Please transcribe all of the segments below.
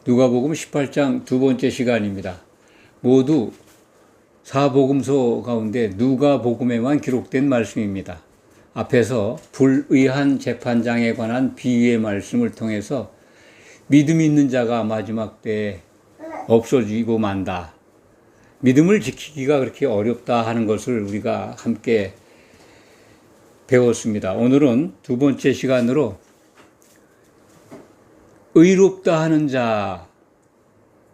누가복음 18장 두 번째 시간입니다. 모두 사복음서 가운데 누가복음에만 기록된 말씀입니다. 앞에서 불의한 재판장에 관한 비유의 말씀을 통해서 믿음 있는 자가 마지막 때에 없어지고 만다. 믿음을 지키기가 그렇게 어렵다 하는 것을 우리가 함께 배웠습니다. 오늘은 두 번째 시간으로 의롭다 하는 자,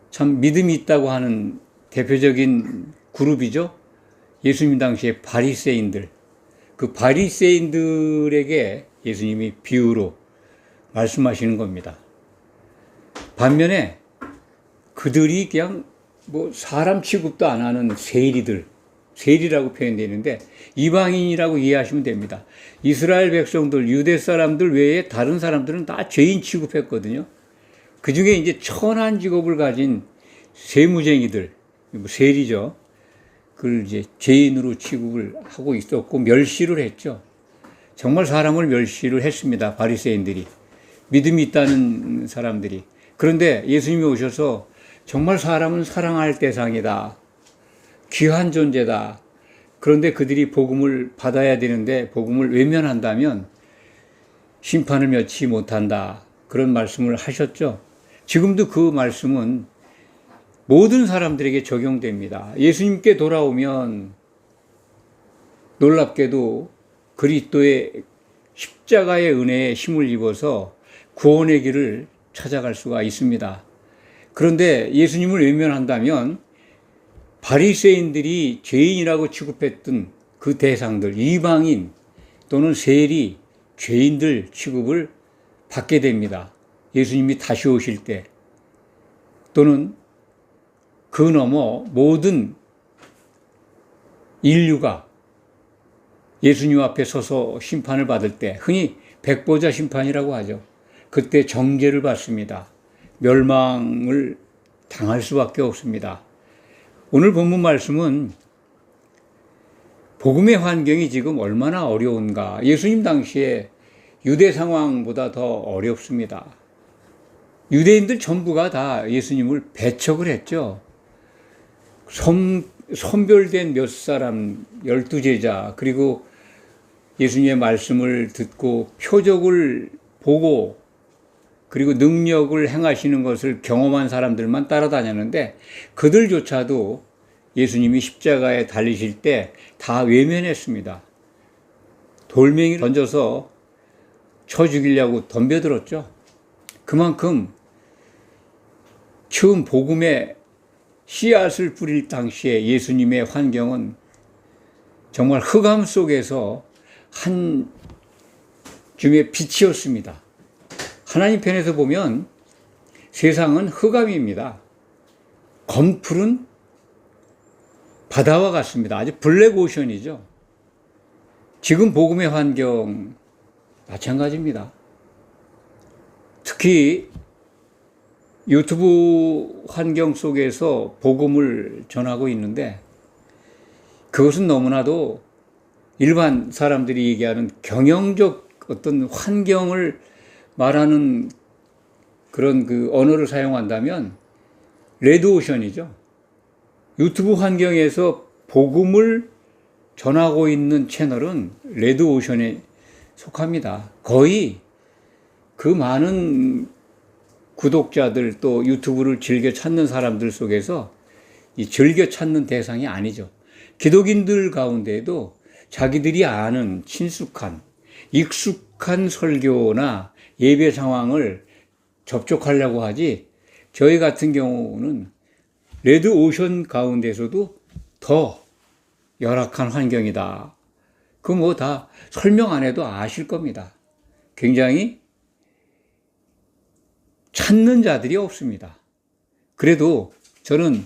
참 믿음이 있다고 하는 대표적인 그룹이죠. 예수님 당시에 바리새인들, 그 바리새인들에게 예수님이 비유로 말씀하시는 겁니다. 반면에 그들이 그냥 사람 취급도 안 하는 세리라고 표현되는데 이방인이라고 이해하시면 됩니다. 이스라엘 백성들, 유대 사람들 외에 다른 사람들은 다 죄인 취급했거든요. 그 중에 이제 천한 직업을 가진 세무쟁이들, 세리죠. 그걸 이제 죄인으로 취급을 하고 있었고 멸시를 했죠. 정말 사람을 멸시를 했습니다. 바리새인들이. 믿음이 있다는 사람들이. 그런데 예수님이 오셔서 정말 사람은 사랑할 대상이다. 귀한 존재다. 그런데 그들이 복음을 받아야 되는데 복음을 외면한다면 심판을 면치 못한다. 그런 말씀을 하셨죠. 지금도 그 말씀은 모든 사람들에게 적용됩니다. 예수님께 돌아오면 놀랍게도 그리스도의 십자가의 은혜에 힘을 입어서 구원의 길을 찾아갈 수가 있습니다. 그런데 예수님을 외면한다면 바리새인들이 죄인이라고 취급했던 그 대상들, 이방인 또는 세리, 죄인들 취급을 받게 됩니다. 예수님이 다시 오실 때 또는 그 너머 모든 인류가 예수님 앞에 서서 심판을 받을 때 흔히 백보자 심판이라고 하죠. 그때 정죄를 받습니다. 멸망을 당할 수밖에 없습니다. 오늘 본문 말씀은 복음의 환경이 지금 얼마나 어려운가. 예수님 당시에 유대 상황보다 더 어렵습니다. 유대인들 전부가 다 예수님을 배척을 했죠. 선별된 몇 사람, 12제자, 그리고 예수님의 말씀을 듣고 표적을 보고 그리고 능력을 행하시는 것을 경험한 사람들만 따라다녔는데 그들조차도 예수님이 십자가에 달리실 때 다 외면했습니다. 돌멩이를 던져서 쳐 죽이려고 덤벼들었죠. 그만큼 처음 복음의 씨앗을 뿌릴 당시에 예수님의 환경은 정말 흑암 속에서 한 줌의 빛이었습니다. 하나님 편에서 보면 세상은 흑암입니다. 검푸른 바다와 같습니다. 아주 블랙오션이죠. 지금 복음의 환경 마찬가지입니다. 특히 유튜브 환경 속에서 복음을 전하고 있는데 그것은 너무나도 일반 사람들이 얘기하는 경영적 어떤 환경을 말하는 그런 그 언어를 사용한다면 레드오션이죠. 유튜브 환경에서 복음을 전하고 있는 채널은 레드오션에 속합니다. 거의 그 많은 구독자들 또 유튜브를 즐겨 찾는 사람들 속에서 이 즐겨 찾는 대상이 아니죠. 기독인들 가운데도 자기들이 아는 친숙한 익숙한 설교나 예배 상황을 접촉하려고 하지 저희 같은 경우는 레드오션 가운데서도 더 열악한 환경이다. 그거 다 설명 안 해도 아실 겁니다. 굉장히 찾는 자들이 없습니다. 그래도 저는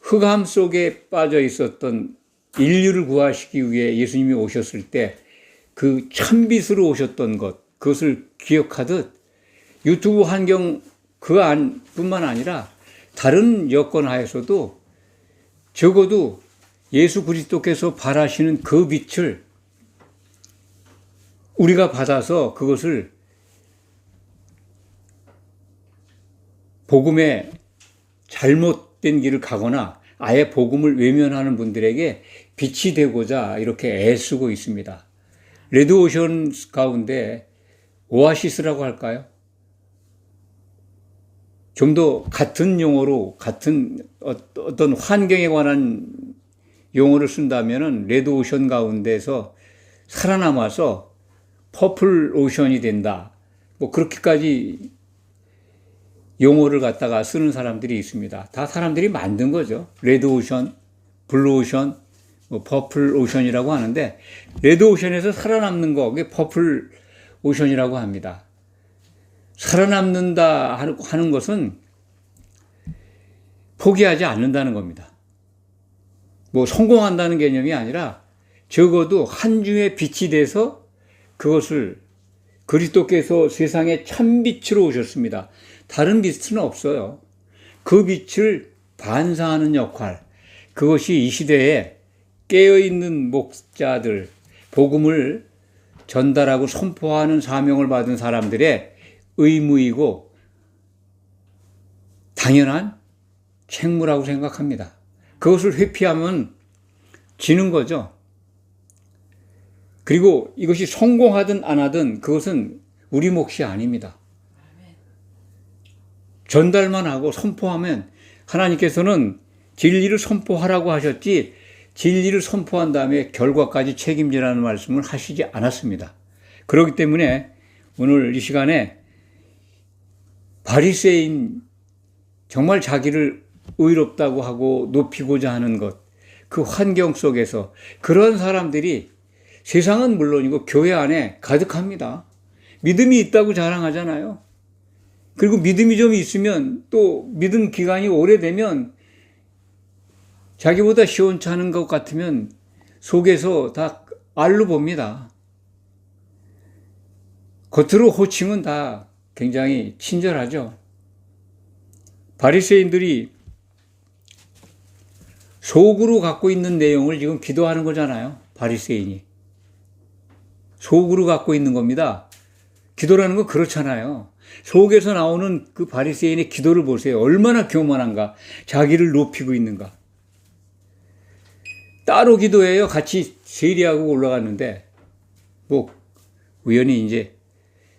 흑암 속에 빠져 있었던 인류를 구하시기 위해 예수님이 오셨을 때 그 참빛으로 오셨던 것, 그것을 기억하듯 유튜브 환경 그 안뿐만 아니라 다른 여건 하에서도 적어도 예수 그리스도께서 바라시는 그 빛을 우리가 받아서 그것을 복음에 잘못된 길을 가거나 아예 복음을 외면하는 분들에게 빛이 되고자 이렇게 애쓰고 있습니다. 레드오션 가운데 오아시스라고 할까요? 좀 더 같은 용어로, 같은 어떤 환경에 관한 용어를 쓴다면은 레드오션 가운데서 살아남아서 퍼플 오션이 된다. 뭐 그렇게까지 용어를 갖다가 쓰는 사람들이 있습니다. 다 사람들이 만든 거죠. 레드오션, 블루오션, 뭐 퍼플 오션이라고 하는데 레드오션에서 살아남는 거, 그게 퍼플 오션이라고 합니다. 살아남는다 하는 것은 포기하지 않는다는 겁니다. 뭐 성공한다는 개념이 아니라 적어도 한 주의 빛이 돼서 그것을 그리스도께서 세상에 참빛으로 오셨습니다. 다른 빛은 없어요. 그 빛을 반사하는 역할, 그것이 이 시대에 깨어있는 목자들, 복음을 전달하고 선포하는 사명을 받은 사람들의 의무이고 당연한 책무라고 생각합니다. 그것을 회피하면 지는 거죠. 그리고 이것이 성공하든 안 하든 그것은 우리 몫이 아닙니다. 전달만 하고 선포하면 하나님께서는 진리를 선포하라고 하셨지 진리를 선포한 다음에 결과까지 책임지라는 말씀을 하시지 않았습니다. 그렇기 때문에 오늘 이 시간에 바리새인, 정말 자기를 의롭다고 하고 높이고자 하는 것, 그 환경 속에서 그런 사람들이 세상은 물론이고 교회 안에 가득합니다. 믿음이 있다고 자랑하잖아요. 그리고 믿음이 좀 있으면 또 믿음 기간이 오래되면 자기보다 시원찮은 것 같으면 속에서 다 알로 봅니다. 겉으로 호칭은 다 굉장히 친절하죠. 바리새인들이 속으로 갖고 있는 내용을 지금 기도하는 거잖아요. 바리새인이. 속으로 갖고 있는 겁니다. 기도라는 건 그렇잖아요. 속에서 나오는 그 바리새인의 기도를 보세요. 얼마나 교만한가. 자기를 높이고 있는가. 따로 기도해요. 같이 세리하고 올라갔는데 뭐 우연히 이제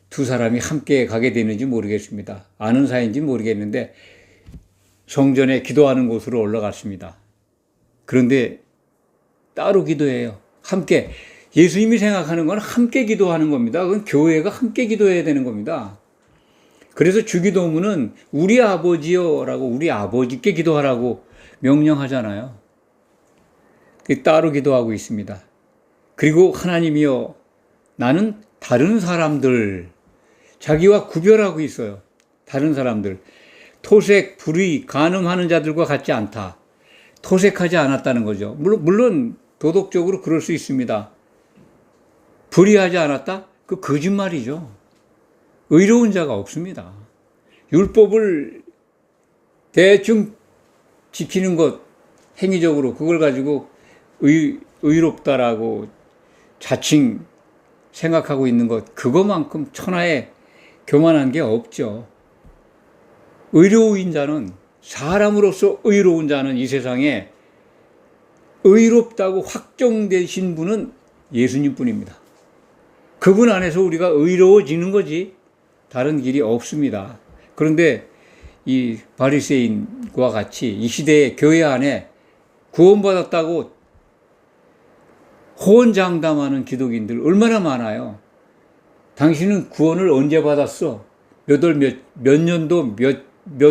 두 사람이 함께 가게 되는지 모르겠습니다. 아는 사이인지 모르겠는데 성전에 기도하는 곳으로 올라갔습니다. 그런데 따로 기도해요. 함께. 예수님이 생각하는 건 함께 기도하는 겁니다. 그건 교회가 함께 기도해야 되는 겁니다. 그래서 주기도문은 우리 아버지여라고 우리 아버지께 기도하라고 명령하잖아요. 따로 기도하고 있습니다. 그리고 하나님이여, 나는 다른 사람들, 자기와 구별하고 있어요. 다른 사람들. 토색, 불의, 간음하는 자들과 같지 않다. 토색하지 않았다는 거죠. 물론 도덕적으로 그럴 수 있습니다. 불의하지 않았다? 그 거짓말이죠. 의로운 자가 없습니다. 율법을 대충 지키는 것, 행위적으로 그걸 가지고 의롭다라고 자칭 생각하고 있는 것, 그거만큼 천하에 교만한 게 없죠. 의로운 자는, 사람으로서 의로운 자는 이 세상에 의롭다고 확정되신 분은 예수님 뿐입니다. 그분 안에서 우리가 의로워지는 거지 다른 길이 없습니다. 그런데 이 바리새인과 같이 이 시대의 교회 안에 구원받았다고 호언장담하는 기독인들 얼마나 많아요. 당신은 구원을 언제 받았어? 몇 년도 몇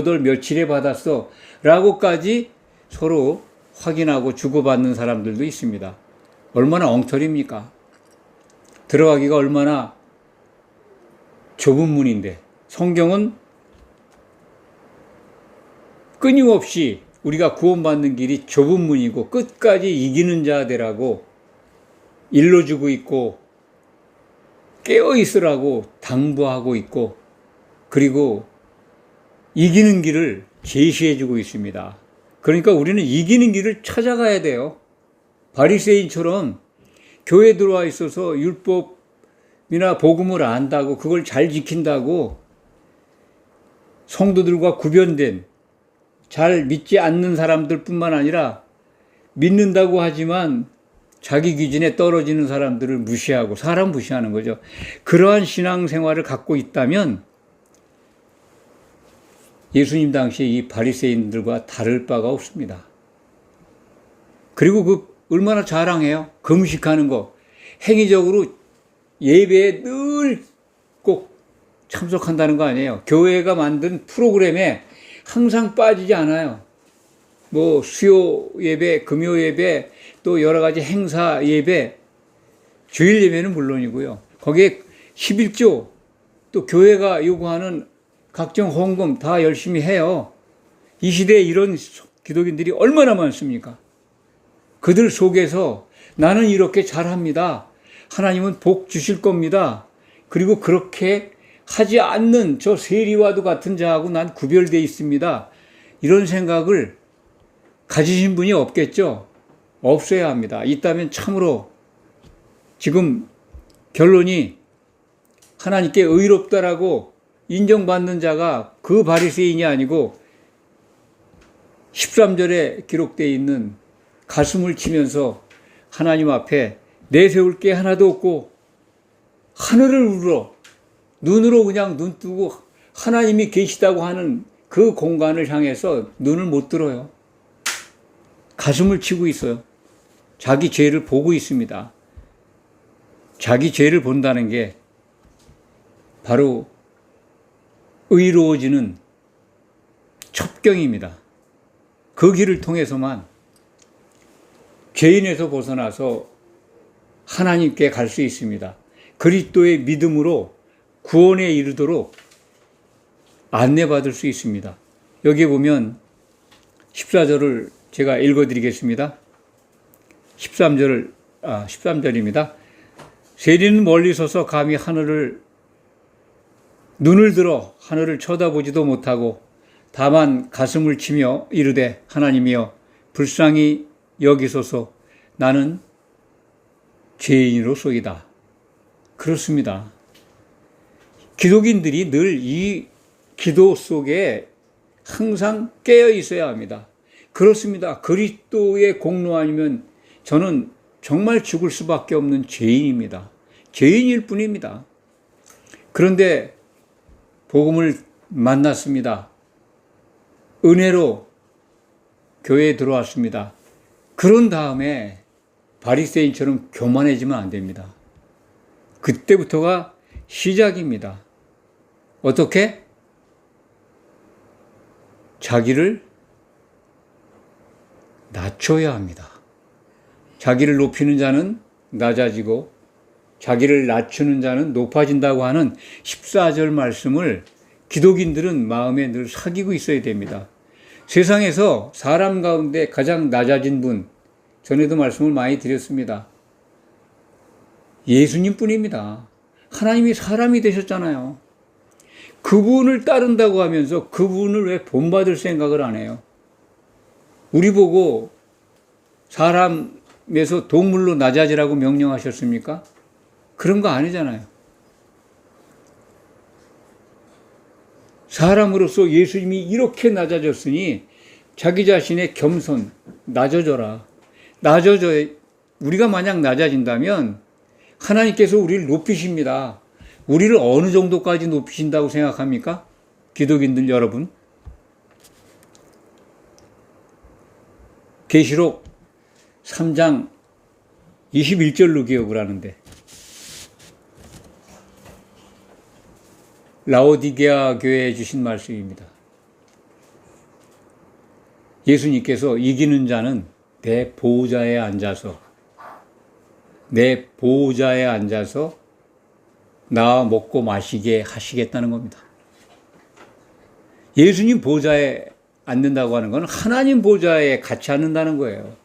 월 며칠에 받았어? 라고까지 서로 확인하고 주고받는 사람들도 있습니다. 얼마나 엉터리입니까? 들어가기가 얼마나 좁은 문인데, 성경은 끊임없이 우리가 구원받는 길이 좁은 문이고 끝까지 이기는 자 되라고 일러주고 있고 깨어있으라고 당부하고 있고 그리고 이기는 길을 제시해주고 있습니다. 그러니까 우리는 이기는 길을 찾아가야 돼요. 바리새인처럼 교회에 들어와 있어서 율법이나 복음을 안다고 그걸 잘 지킨다고 성도들과 구별된, 잘 믿지 않는 사람들뿐만 아니라 믿는다고 하지만 자기 기준에 떨어지는 사람들을 무시하고 사람 무시하는 거죠. 그러한 신앙생활을 갖고 있다면 예수님 당시에 이 바리새인들과 다를 바가 없습니다. 그리고 그 얼마나 자랑해요? 금식하는 거. 행위적으로 예배에 늘 꼭 참석한다는 거 아니에요. 교회가 만든 프로그램에 항상 빠지지 않아요. 뭐 수요 예배, 금요 예배, 또 여러 가지 행사 예배, 주일 예배는 물론이고요. 거기에 11조, 또 교회가 요구하는 각종 헌금 다 열심히 해요. 이 시대에 이런 기독인들이 얼마나 많습니까? 그들 속에서 나는 이렇게 잘합니다. 하나님은 복 주실 겁니다. 그리고 그렇게 하지 않는 저 세리와도 같은 자하고 난 구별되어 있습니다. 이런 생각을 가지신 분이 없겠죠? 없어야 합니다. 있다면 참으로 지금 결론이 하나님께 의롭다라고 인정받는 자가 그 바리새인이 아니고 13절에 기록되어 있는 가슴을 치면서 하나님 앞에 내세울 게 하나도 없고 하늘을 우러러 눈으로 그냥 눈 뜨고 하나님이 계시다고 하는 그 공간을 향해서 눈을 못 들어요. 가슴을 치고 있어요. 자기 죄를 보고 있습니다. 자기 죄를 본다는 게 바로 의로워지는 첩경입니다. 그 길을 통해서만 죄인에서 벗어나서 하나님께 갈 수 있습니다. 그리스도의 믿음으로 구원에 이르도록 안내받을 수 있습니다. 여기에 보면 14절을 제가 읽어드리겠습니다. 13절입니다. 세리는 멀리 서서 감히 눈을 들어 하늘을 쳐다보지도 못하고 다만 가슴을 치며 이르되 하나님이여 불쌍히 여기소서 나는 죄인으로소이다. 그렇습니다. 기독인들이 늘 이 기도 속에 항상 깨어 있어야 합니다. 그렇습니다. 그리스도의 공로 아니면 저는 정말 죽을 수밖에 없는 죄인입니다. 죄인일 뿐입니다. 그런데 복음을 만났습니다. 은혜로 교회에 들어왔습니다. 그런 다음에 바리새인처럼 교만해지면 안 됩니다. 그때부터가 시작입니다. 어떻게? 자기를 낮춰야 합니다. 자기를 높이는 자는 낮아지고 자기를 낮추는 자는 높아진다고 하는 14절 말씀을 기독인들은 마음에 늘 새기고 있어야 됩니다. 세상에서 사람 가운데 가장 낮아진 분, 전에도 말씀을 많이 드렸습니다. 예수님 뿐입니다. 하나님이 사람이 되셨잖아요. 그분을 따른다고 하면서 그분을 왜 본받을 생각을 안 해요? 우리 보고 사람에서 동물로 낮아지라고 명령하셨습니까? 그런 거 아니잖아요. 사람으로서 예수님이 이렇게 낮아졌으니 자기 자신의 겸손, 낮아져라. 우리가 만약 낮아진다면 하나님께서 우리를 높이십니다. 우리를 어느 정도까지 높이신다고 생각합니까? 기독인들 여러분. 계시록 3장 21절로 기억을 하는데 라오디게아 교회에 주신 말씀입니다. 예수님께서 이기는 자는 내 보좌에 앉아서 나와 먹고 마시게 하시겠다는 겁니다. 예수님 보좌에 앉는다고 하는 건 하나님 보좌에 같이 앉는다는 거예요.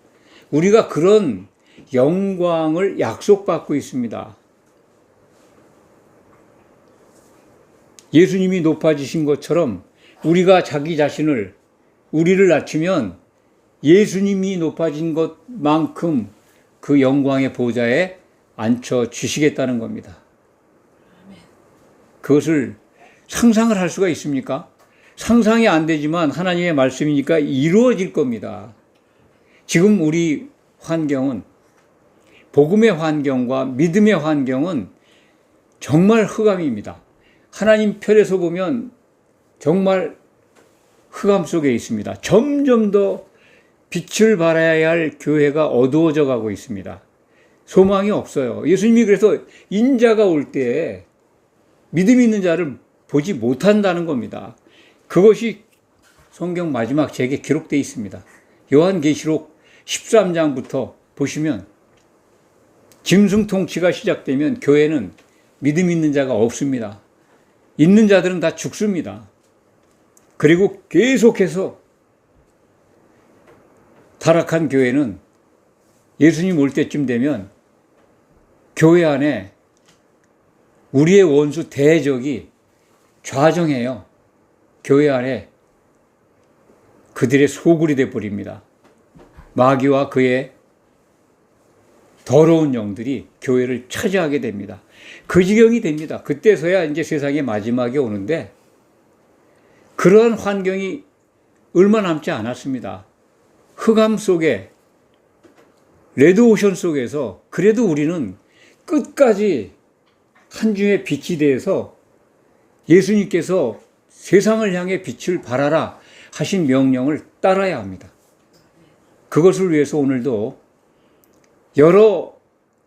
우리가 그런 영광을 약속받고 있습니다. 예수님이 높아지신 것처럼 우리가 우리를 낮추면 예수님이 높아진 것만큼 그 영광의 보좌에 앉혀주시겠다는 겁니다. 그것을 상상을 할 수가 있습니까? 상상이 안 되지만 하나님의 말씀이니까 이루어질 겁니다. 지금 우리 환경은, 복음의 환경과 믿음의 환경은 정말 흑암입니다. 하나님 편에서 보면 정말 흑암 속에 있습니다. 점점 더 빛을 발해야 할 교회가 어두워져 가고 있습니다. 소망이 없어요. 예수님이 그래서 인자가 올 때에 믿음 있는 자를 보지 못한다는 겁니다. 그것이 성경 마지막 책에 기록되어 있습니다. 요한계시록 13장부터 보시면 짐승 통치가 시작되면 교회는 믿음 있는 자가 없습니다. 있는 자들은 다 죽습니다. 그리고 계속해서 타락한 교회는 예수님 올 때쯤 되면 교회 안에 우리의 원수 대적이 좌정해요. 교회 안에 그들의 소굴이 되어버립니다. 마귀와 그의 더러운 영들이 교회를 차지하게 됩니다. 그 지경이 됩니다. 그때서야 이제 세상의 마지막이 오는데 그러한 환경이 얼마 남지 않았습니다. 흑암 속에, 레드오션 속에서 그래도 우리는 끝까지 한 주의 빛이 되어서 예수님께서 세상을 향해 빛을 발하라 하신 명령을 따라야 합니다. 그것을 위해서 오늘도 여러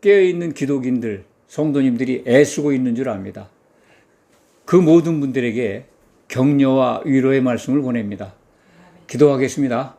깨어있는 기독인들, 성도님들이 애쓰고 있는 줄 압니다. 그 모든 분들에게 격려와 위로의 말씀을 보냅니다. 기도하겠습니다.